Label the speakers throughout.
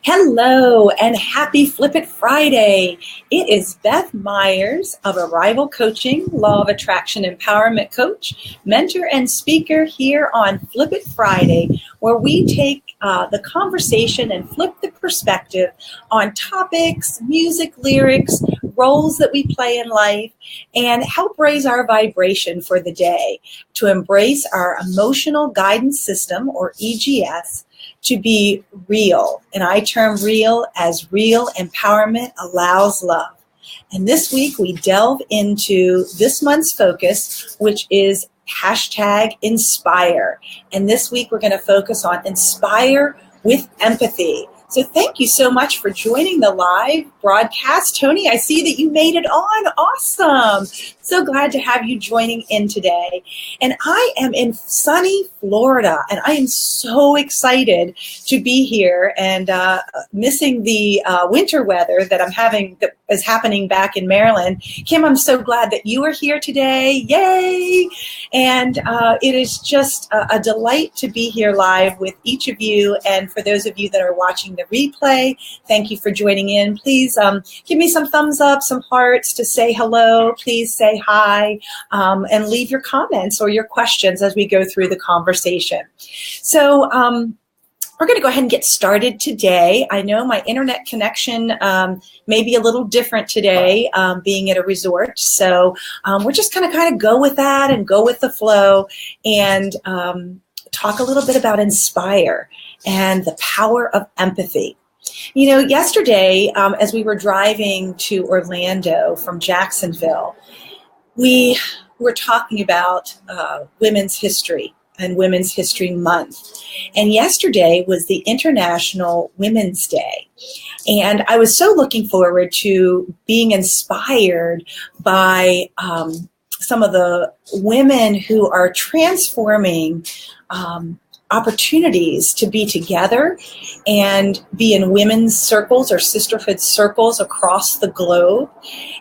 Speaker 1: Hello and happy Flip It Friday. It is Beth Myers of Arrival Coaching, Law of Attraction Empowerment Coach, mentor and speaker here on Flip It Friday, where we take the conversation and flip the perspective on topics, music, lyrics, roles that we play in life, and help raise our vibration for the day to embrace our emotional guidance system, or EGS, to be real. And I term real as real empowerment allows love. And this week we delve into this month's focus, which is #inspire. And this week we're going to focus on inspire with empathy. So thank you so much for joining the live broadcast. Tony, I see that you made it on. Awesome. So glad to have you joining in today. And I am in sunny Florida, and I am so excited to be here and missing the winter weather that I'm having, that is happening back in Maryland. Kim, I'm so glad that you are here today. Yay! And it is just a delight to be here live with each of you. And for those of you that are watching the replay, thank you for joining in. Please give me some thumbs up, some hearts to say hello. Please say hi, and leave your comments or your questions as we go through the conversation. So we're going to go ahead and get started today. I know my internet connection may be a little different today, being at a resort. So we're just going to kind of go with that and go with the flow and talk a little bit about inspire and the power of empathy. You know, yesterday, as we were driving to Orlando from Jacksonville, we were talking about women's history and Women's History Month. And yesterday was the International Women's Day. And I was so looking forward to being inspired by some of the women who are transforming opportunities to be together and be in women's circles or sisterhood circles across the globe.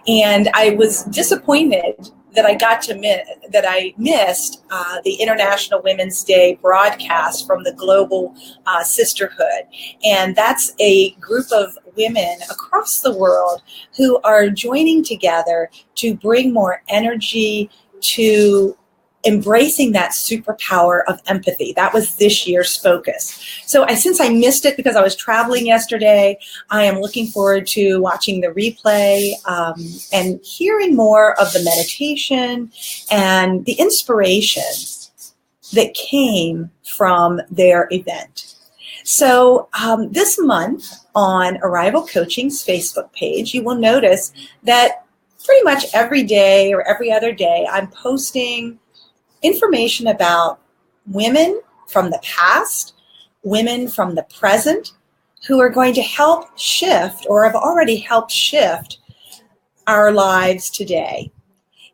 Speaker 1: And I was disappointed that I missed the International Women's Day broadcast from the Global Sisterhood. And that's a group of women across the world who are joining together to bring more energy to embracing that superpower of empathy. That was this year's focus. So since I missed it because I was traveling yesterday, I am looking forward to watching the replay and hearing more of the meditation and the inspiration that came from their event. So this month on Arrival Coaching's Facebook page, you will notice that pretty much every day or every other day, I'm posting information about women from the past, women from the present, who are going to help shift or have already helped shift our lives today,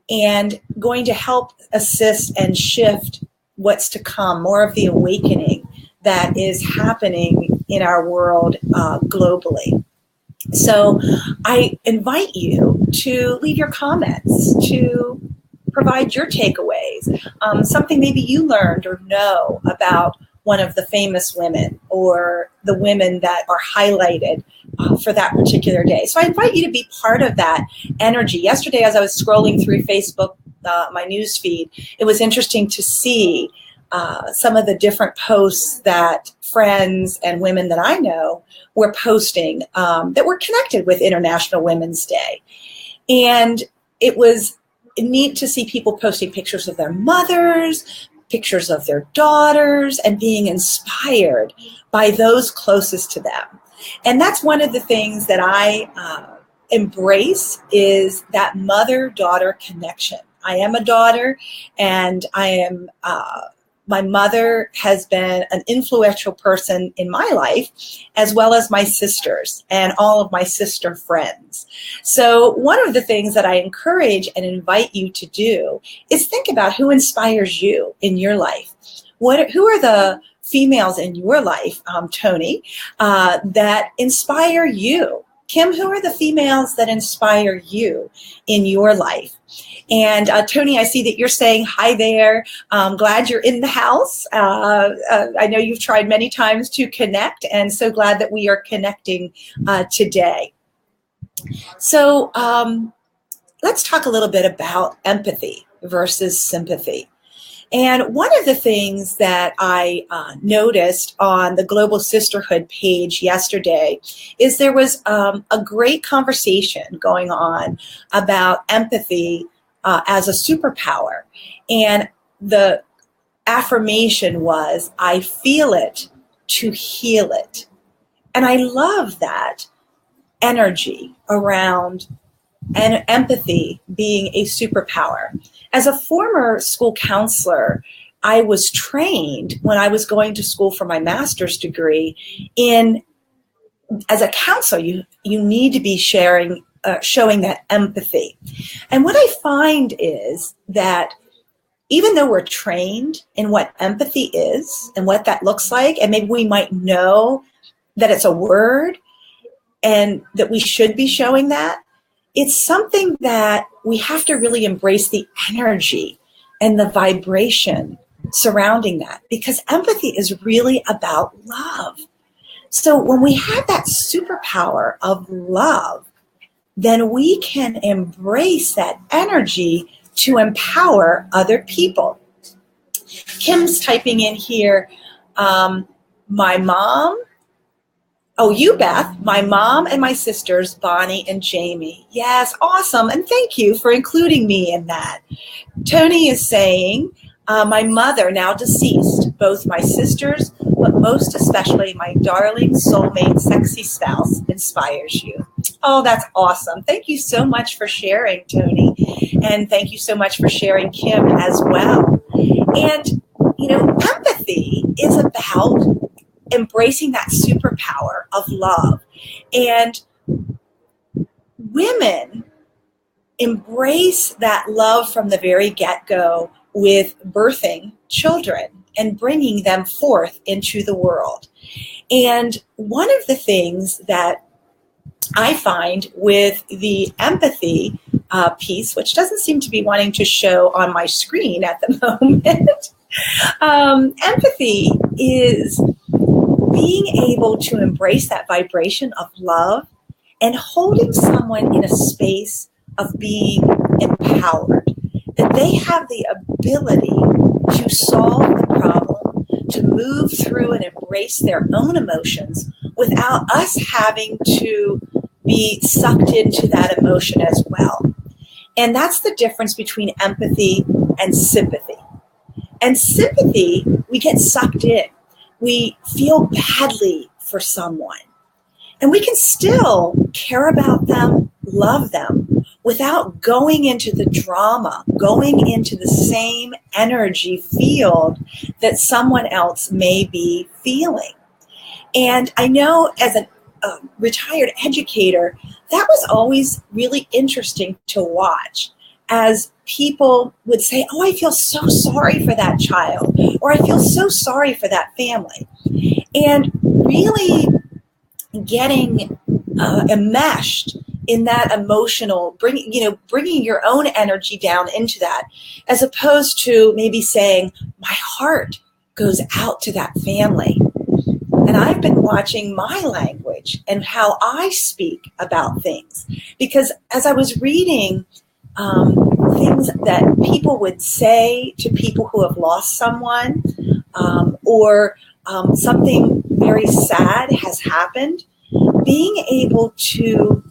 Speaker 1: and going to help assist and shift what's to come, more of the awakening that is happening in our world globally. So I invite you to leave your comments, to provide your takeaways, something maybe you learned or know about one of the famous women or the women that are highlighted for that particular day. So I invite you to be part of that energy. Yesterday, as I was scrolling through Facebook, my news feed, it was interesting to see some of the different posts that friends and women that I know were posting that were connected with International Women's Day. And it was neat to see people posting pictures of their mothers, pictures of their daughters, and being inspired by those closest to them. And that's one of the things that I embrace, is that mother-daughter connection. I am a daughter, and I am my mother has been an influential person in my life, as well as my sisters and all of my sister friends. So one of the things that I encourage and invite you to do is think about who inspires you in your life. Who are the females in your life, Tony, that inspire you? Kim, who are the females that inspire you in your life? And Tony, I see that you're saying hi there. Glad you're in the house. I know you've tried many times to connect, and so glad that we are connecting today. So let's talk a little bit about empathy versus sympathy. And one of the things that I noticed on the Global Sisterhood page yesterday is there was a great conversation going on about empathy as a superpower. And the affirmation was, I feel it to heal it. And I love that energy around and empathy being a superpower. As a former school counselor, I was trained when I was going to school for my master's degree in, as a counselor, you need to be showing that empathy. And what I find is that even though we're trained in what empathy is and what that looks like, and maybe we might know that it's a word and that we should be showing that, it's something that we have to really embrace the energy and the vibration surrounding that, because empathy is really about love. So when we have that superpower of love, then we can embrace that energy to empower other people. Kim's typing in here, my mom. Oh, you, Beth, my mom and my sisters, Bonnie and Jamie. Yes, awesome. And thank you for including me in that. Tony is saying, my mother, now deceased, both my sisters, but most especially my darling soulmate, sexy spouse, inspires you. Oh, that's awesome. Thank you so much for sharing, Tony. And thank you so much for sharing, Kim, as well. And, empathy is about embracing that superpower of love. And women embrace that love from the very get-go with birthing children and bringing them forth into the world. And one of the things that I find with the empathy piece, which doesn't seem to be wanting to show on my screen at the moment, empathy is being able to embrace that vibration of love and holding someone in a space of being empowered, that they have the ability to solve the problem, to move through and embrace their own emotions without us having to be sucked into that emotion as well. And that's the difference between empathy and sympathy. And sympathy, we get sucked in. We feel badly for someone. And we can still care about them, love them, without going into the drama, going into the same energy field that someone else may be feeling. And I know as a retired educator, that was always really interesting to watch, as people would say, oh, I feel so sorry for that child, or I feel so sorry for that family. And really getting enmeshed in that emotional, bringing your own energy down into that, as opposed to maybe saying, my heart goes out to that family. And I've been watching my language and how I speak about things, because as I was reading things that people would say to people who have lost someone, or something very sad has happened, being able to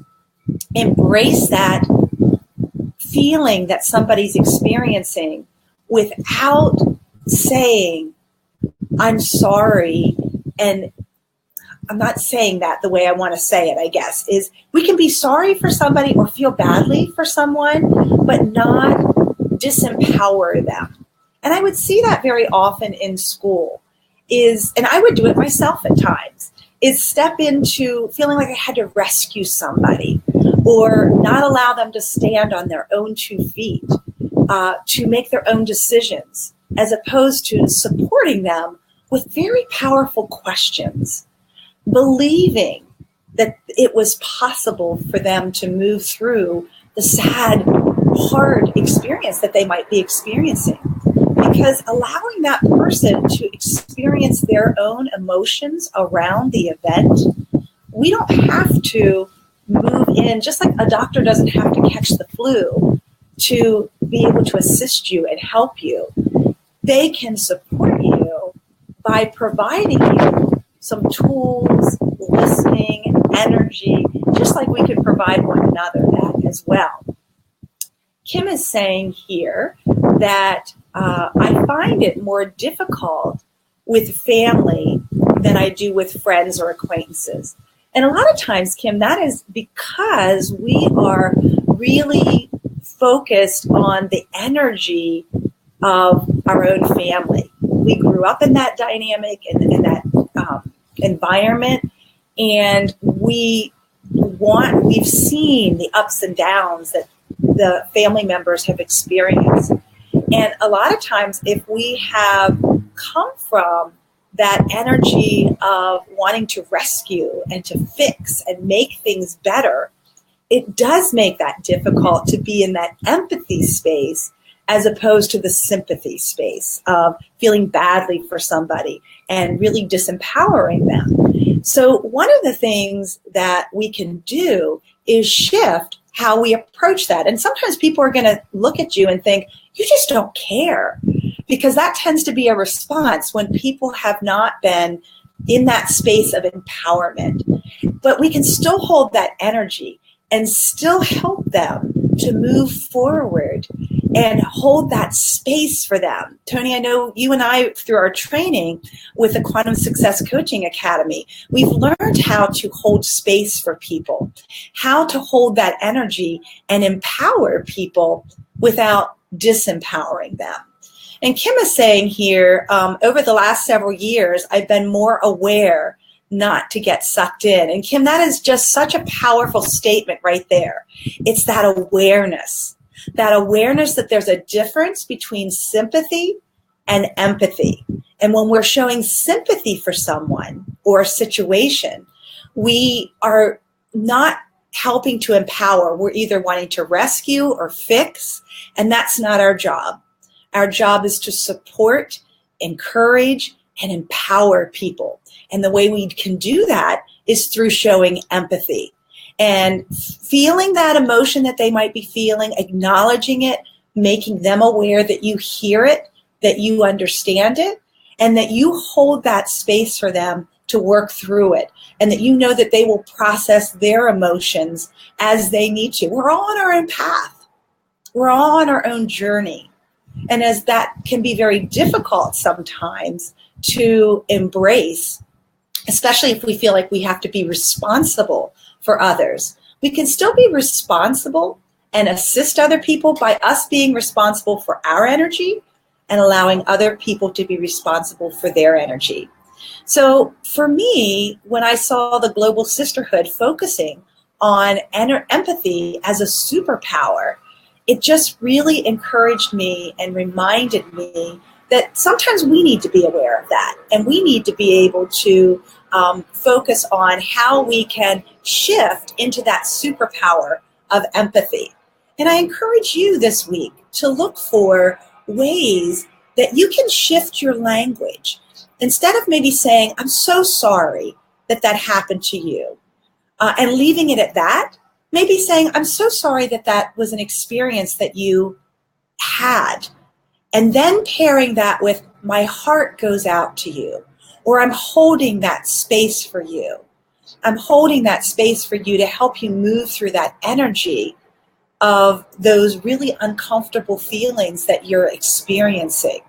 Speaker 1: embrace that feeling that somebody's experiencing without saying, I'm sorry, and I'm not saying that the way I want to say it, I guess, is we can be sorry for somebody or feel badly for someone, but not disempower them. And I would see that very often in school, and I would do it myself at times, is step into feeling like I had to rescue somebody or not allow them to stand on their own 2 feet, to make their own decisions, as opposed to supporting them with very powerful questions, believing that it was possible for them to move through the sad, hard experience that they might be experiencing. Because allowing that person to experience their own emotions around the event, we don't have to move in, just like a doctor doesn't have to catch the flu to be able to assist you and help you. They can support you by providing you some tools, listening, energy, just like we can provide one another that as well. Kim is saying here that I find it more difficult with family than I do with friends or acquaintances. And a lot of times, Kim, that is because we are really focused on the energy of our own family. We grew up in that dynamic and in that environment, and we've seen the ups and downs that the family members have experienced. And a lot of times, if we have come from that energy of wanting to rescue and to fix and make things better, it does make that difficult to be in that empathy space as opposed to the sympathy space of feeling badly for somebody and really disempowering them. So one of the things that we can do is shift how we approach that. And sometimes people are going to look at you and think, you just don't care, because that tends to be a response when people have not been in that space of empowerment. But we can still hold that energy and still help them to move forward and hold that space for them. Tony, I know you and I, through our training with the Quantum Success Coaching Academy, we've learned how to hold space for people, how to hold that energy and empower people without disempowering them. And Kim is saying here, over the last several years, I've been more aware not to get sucked in. And Kim, that is just such a powerful statement right there. It's that awareness that there's a difference between sympathy and empathy. And when we're showing sympathy for someone or a situation, we are not helping to empower. We're either wanting to rescue or fix, and that's not our job. Our job is to support, encourage, and empower people. And the way we can do that is through showing empathy and feeling that emotion that they might be feeling, acknowledging it, making them aware that you hear it, that you understand it, and that you hold that space for them to work through it, and that you know that they will process their emotions as they need to. We're all on our own path. We're all on our own journey. And as that can be very difficult sometimes to embrace, especially if we feel like we have to be responsible for others, we can still be responsible and assist other people by us being responsible for our energy and allowing other people to be responsible for their energy. So for me, when I saw the Global Sisterhood focusing on empathy as a superpower, it just really encouraged me and reminded me that sometimes we need to be aware of that, and we need to be able to focus on how we can shift into that superpower of empathy. And I encourage you this week to look for ways that you can shift your language. Instead of maybe saying, I'm so sorry that that happened to you, and leaving it at that, maybe saying, I'm so sorry that that was an experience that you had. And then pairing that with, my heart goes out to you, or I'm holding that space for you. I'm holding that space for you to help you move through that energy of those really uncomfortable feelings that you're experiencing.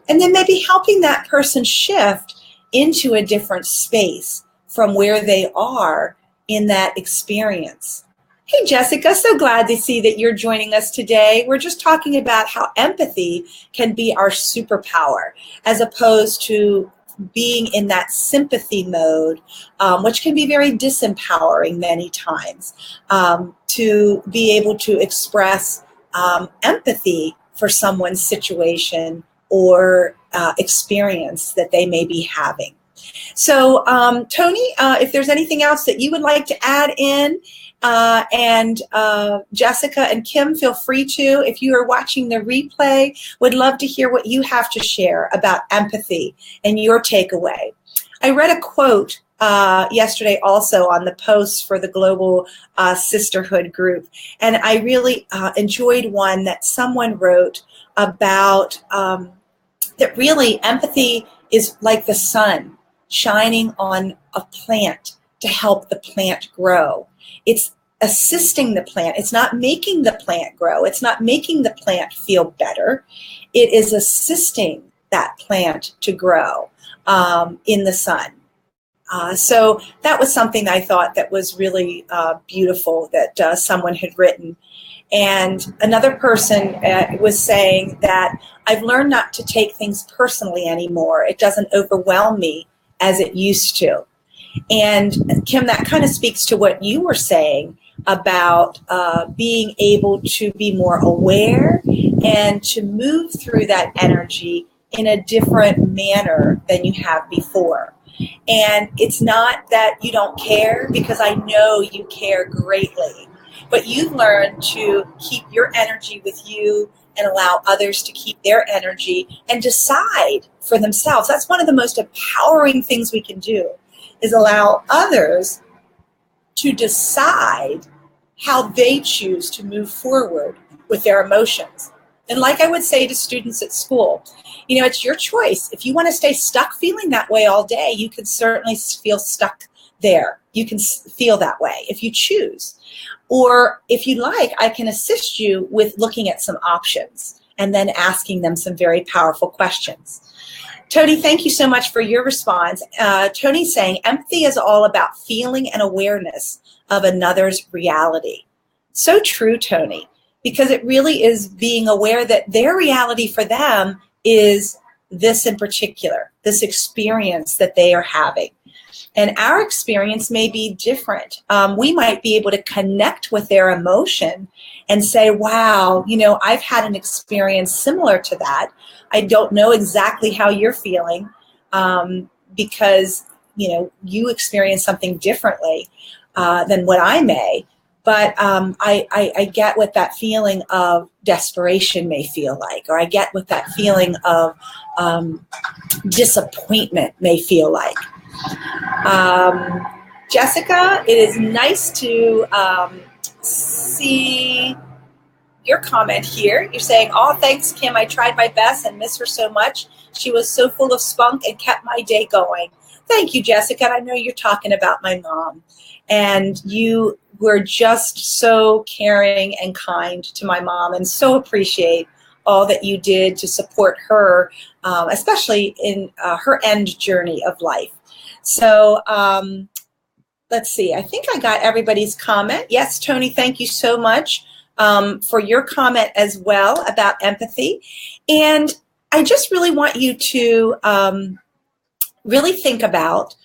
Speaker 1: And then maybe helping that person shift into a different space from where they are in that experience. Hey, Jessica, so glad to see that you're joining us today. We're just talking about how empathy can be our superpower as opposed to being in that sympathy mode, which can be very disempowering many times, to be able to express empathy for someone's situation or experience that they may be having. So, Tony, if there's anything else that you would like to add in, and Jessica and Kim, feel free to. If you are watching the replay, would love to hear what you have to share about empathy and your takeaway. I read a quote yesterday also on the posts for the Global Sisterhood group, and I really enjoyed one that someone wrote about that really empathy is like the sun shining on a plant to help the plant grow. It's assisting the plant. It's not making the plant grow. It's not making the plant feel better. It is assisting that plant to grow in the sun. So that was something I thought that was really beautiful that someone had written. And another person was saying that I've learned not to take things personally anymore. It doesn't overwhelm me as it used to. And Kim, that kind of speaks to what you were saying about being able to be more aware and to move through that energy in a different manner than you have before. And it's not that you don't care, because I know you care greatly, but you've learned to keep your energy with you and allow others to keep their energy and decide for themselves. That's one of the most empowering things we can do, is allow others to decide how they choose to move forward with their emotions. And like I would say to students at school, you know, it's your choice. If you want to stay stuck feeling that way all day, you can certainly feel stuck there. You can feel that way if you choose. Or if you like, I can assist you with looking at some options and then asking them some very powerful questions. Tony, thank you so much for your response. Tony's saying empathy is all about feeling and awareness of another's reality. So true, Tony, because it really is being aware that their reality for them is this in particular, this experience that they are having. And our experience may be different. We might be able to connect with their emotion and say, wow, you know, I've had an experience similar to that. I don't know exactly how you're feeling because, you know, you experience something differently than what I may. But I get what that feeling of desperation may feel like, or I get what that feeling of disappointment may feel like. Jessica, it is nice to see your comment here. You're saying, oh, thanks, Kim. I tried my best and miss her so much. She was so full of spunk and kept my day going. Thank you, Jessica. And I know you're talking about my mom. And you were just so caring and kind to my mom, and so appreciate all that you did to support her, especially in her end journey of life. So let's see. I think I got everybody's comment. Yes, Tony, thank you so much for your comment as well about empathy. And I just really want you to really think about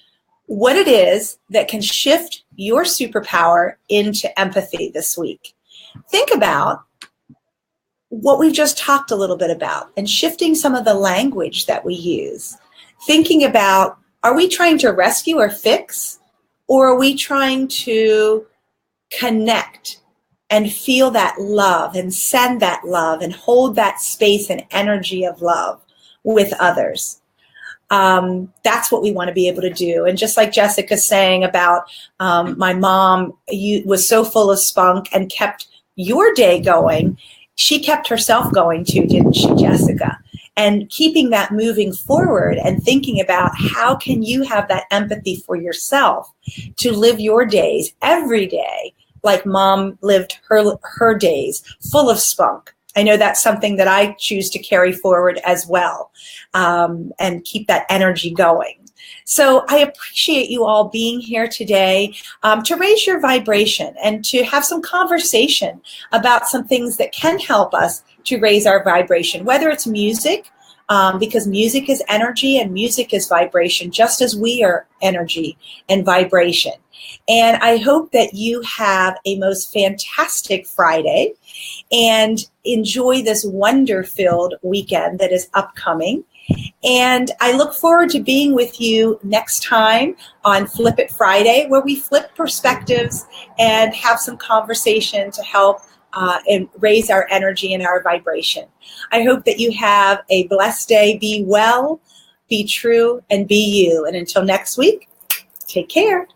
Speaker 1: what it is that can shift your superpower into empathy this week. Think about what we've just talked a little bit about and shifting some of the language that we use. Thinking about, are we trying to rescue or fix, or are we trying to connect and feel that love and send that love and hold that space and energy of love with others? That's what we want to be able to do. And just like Jessica's saying about my mom was so full of spunk and kept your day going, she kept herself going too, didn't she, Jessica? And keeping that moving forward and thinking about how can you have that empathy for yourself to live your days every day like mom lived her days, full of spunk. I know that's something that I choose to carry forward as well, and keep that energy going. So I appreciate you all being here today to raise your vibration and to have some conversation about some things that can help us to raise our vibration, whether it's music, because music is energy and music is vibration, just as we are energy and vibration. And I hope that you have a most fantastic Friday and enjoy this wonder-filled weekend that is upcoming. And I look forward to being with you next time on Flip It Friday, where we flip perspectives and have some conversation to help and raise our energy and our vibration. I hope that you have a blessed day. Be well, be true, and be you. And until next week, take care.